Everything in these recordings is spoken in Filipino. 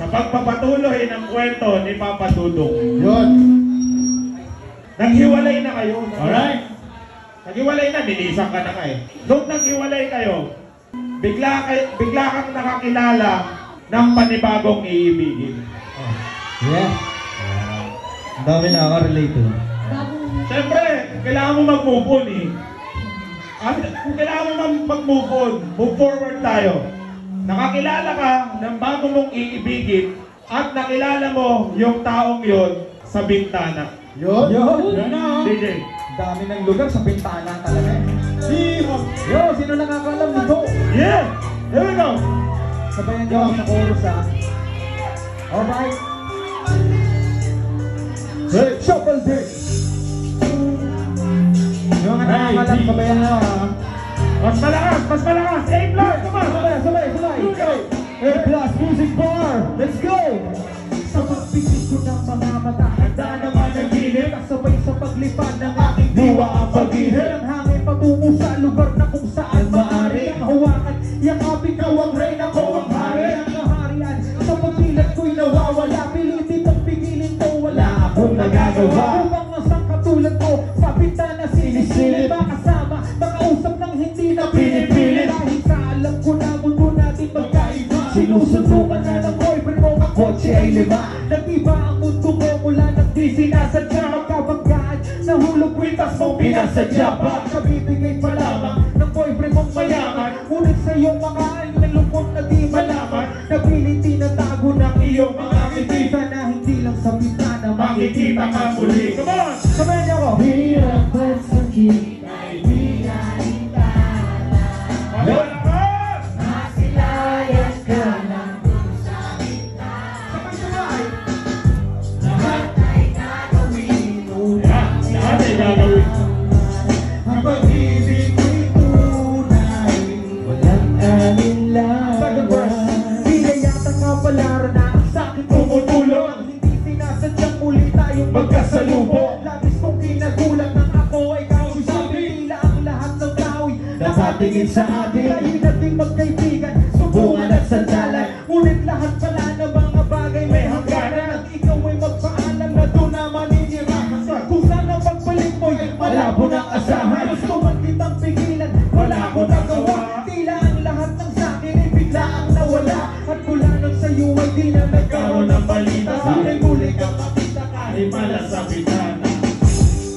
sa pagpapatuloy ng kwento ni Papa Dudong. Yun. Naghiwalay na kayo. Alright. Naghiwalay na, nilisan ka na kayo. Nung naghiwalay kayo, bigla kang nakakilala ng panibagong iibigin. Yeah. Ang dami nakaka-relate to. Siyempre, kailangan mo mag-move on eh. Kung kailangan mo mag-move on, move forward tayo. Nakakilala ka ng bago mong iibigin at nakilala mo yung taong yon sa bintana. Yun? Yun na. DJ. Dami ng lugar sa bintana talaga eh. Yo, sino nakakalam nito? Yeah! Here we go! Sabayan niyo ako sa chorus ha. Alright. Hey, shuffle day! Yung mga nakakalam, sabayan niyo ha. Mas malakas! Mas malakas! A-plus! Come on! Sabay! A-plus Music Bar! Let's go! Sa pagpipig ko ng mga mata, handa naman ang gilid. Kasabay sa paglipad ng aking diwa ang pag-ihid. Ang hangin patungo sa lugar na kung saan maaari ang hawakan. Yakapin ko ang reyna ko ang hari. Ang kaharian sa pagpilat ko'y nawawala. Pilitin ang pigilin ko, wala akong nagagawa. Upang asang katulad ko sa bintana sinisilid. Makasama, makausap ng hindi na pinipilit. Dahil sa alam ko na mundo natin magkaiba. Sinusundukan na ng boyfriend mo, ang kotse ay lima. Nag-iba ang mundo ko mula nang di sinasadya. Magkabanggaan, nahulog kwintas mong pinasadya. Baka kabibigay pa lamang ng boyfriend mong mayaman. Ngunit sa iyong mga nalungkot na di malaman. Napilit tinatago ng iyong mga ngiti. Sana hindi lang sa bintana makikita ka muli. Come on! Sabayan niyo ako. Hirap at sakit ay di naitala. Malakas! Masilayas ka lang dun sa bintana. Sabay! Lahat ay gagawin mo. Lahat ay gagawin. Ang pag-ibig ko'y tunay, walang alinlangan. Hinayatan ka pala na ang sakit tumutulong. Hindi sinasadyang muli tayong magkasalubong. Labis kong kinagulat ng ako ay kausapin. Tila ang lahat ng tao'y nakatingin sa atin. Tayo'y nating magkaibigan, subukan at sandalan. Ngunit lahat pala ng mga bagay may hangganan. At ikaw ay magpaalam na doon na maninirahan. Kung saan ang pagbalik mo'y malabo ng asahan. Gusto man kitang pigilan, wala ko nagawa. Tila ang lahat ng sakin ay bigla ang nawala. At mula nang sa'yo ay di na nagkaroon ng balita. Sana'y muli kang makita kahit pala sa bintana.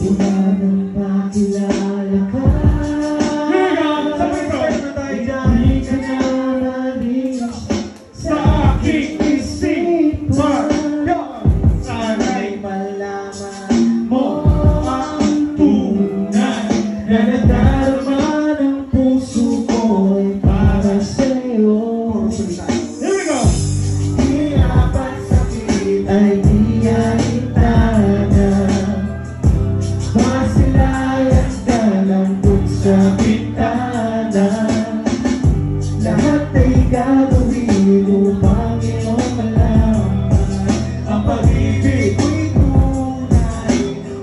Mula nang makilala ka, hindi ka na nalinis sa aking isipan. Sana'y malaman mo ang tunay na nadarama ng puso ko'y para sa'yo. Here we go! Hirap at sakit ay di alintana. Masilayas ka lang dun sa bintana. Lahat ay gagawin upang iyong malaman. Ang pag-ibig ko'y tunay,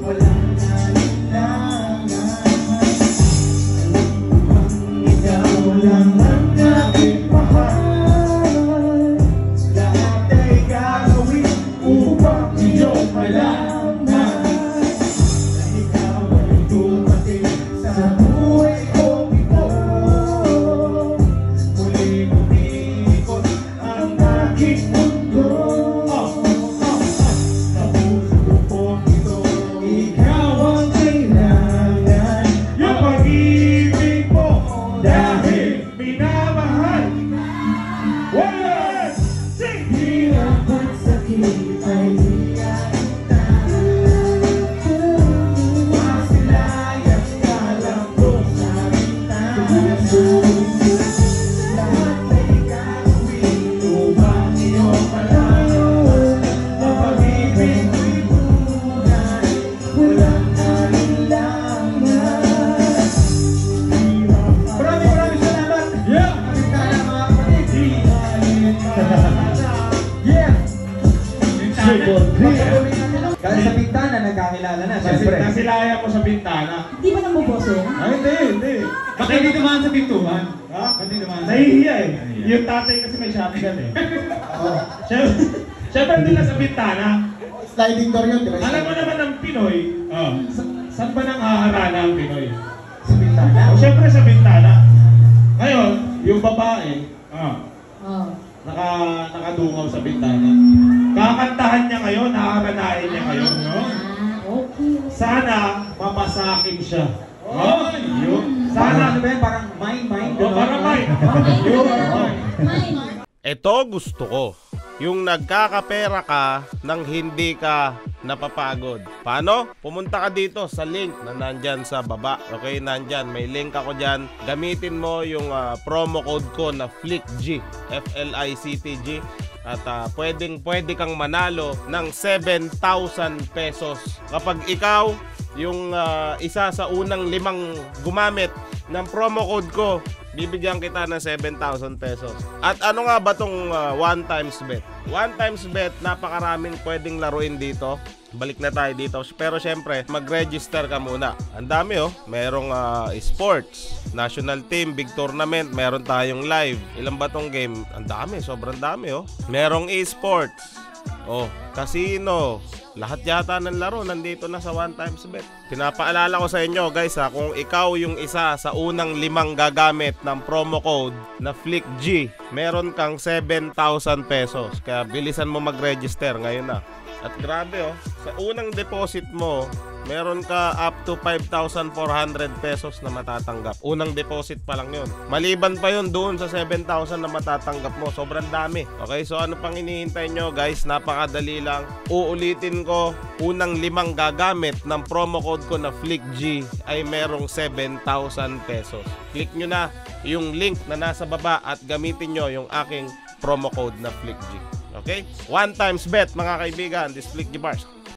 walang alinlangan. Ikaw lang ang aking mahal. Lahat ay gagawin upang iyong malaman. Na ikaw ay dumating sa buhay kong ito. Muling umikot ang aking mundo. Sa puso kong ito, ikaw ang kailangan. Yung pag-ibig mo dahil minamahal. One, sing! Hirap at sakit ay di alintana. Masilayas ka lang dun sa bintana. Lahat ay gagawin upang iyong malaman. Ang pag-ibig ko'y tunay, walang alinlangan. Maraming salamat. Yeah! Bintana mga kapatid. Di alintana. Yeah! Super clear. Kasi sa bintana, nagkakilala na, syempre. Nasilaya mo sa bintana. Di ba nabuboso yan? Ay, hindi. Bakit hindi naman sa pintuan? Ha? Hindi naman. Nahihiya eh. Yung tatay kasi may shotgun eh. Siyempre nila sa bintana. Sliding door yun, di ba? Alam mo naman ang Pinoy, saan ba nang haharana ang Pinoy? Sa bintana? O syempre sa bintana. Ngayon, yung babae, Oh. nakadungaw sa bintana. Kakantahan niya ngayon, haharanahin niya ngayon, no? Okay. Sana mapasakin siya. Oh, Yun. Sana, Sana, ano ba yan? Parang mine. parang may. Yun, parang may. Mine. Ito gusto ko. Yung nagkakapera ka nang hindi ka napapagod. Paano? Pumunta ka dito sa link na nandyan sa baba. Okay, nandyan. May link ako dyan. Gamitin mo yung promo code ko na FLICTG. FLICTG. At pwede kang manalo ng 7,000 pesos. Kapag ikaw yung isa sa unang 5 gumamit ng promo code ko, bibigyan kita ng 7,000 pesos. At ano nga ba tong one times bet? One times bet, napakaraming pwedeng laruin dito. Balik na tayo dito. Pero syempre, mag-register ka muna. Ang dami merong sports, national team, big tournament, meron tayong live. Ilan ba tong game? Ang dami, sobrang dami Merong esports. Casino. Lahat yata ng laro nandito na sa one times bet. Pinapaalala ko sa inyo guys kung ikaw yung isa sa unang 5 gagamit ng promo code na FLICTG, meron kang 7,000 pesos. Kaya bilisan mo mag-register ngayon na. At grabe sa unang deposit mo, meron ka up to 5,400 pesos na matatanggap. Unang deposit pa lang yun. Maliban pa yun doon sa 7,000 na matatanggap mo. Sobrang dami. Okay, so ano pang hinihintay nyo guys? Napakadali lang. Uulitin ko, unang 5 gagamit ng promo code ko na FLICTG ay merong 7,000 pesos. Click nyo na yung link na nasa baba at gamitin nyo yung aking promo code na FLICTG. Okay? One times bet mga kaibigan. This FLICTG Bars.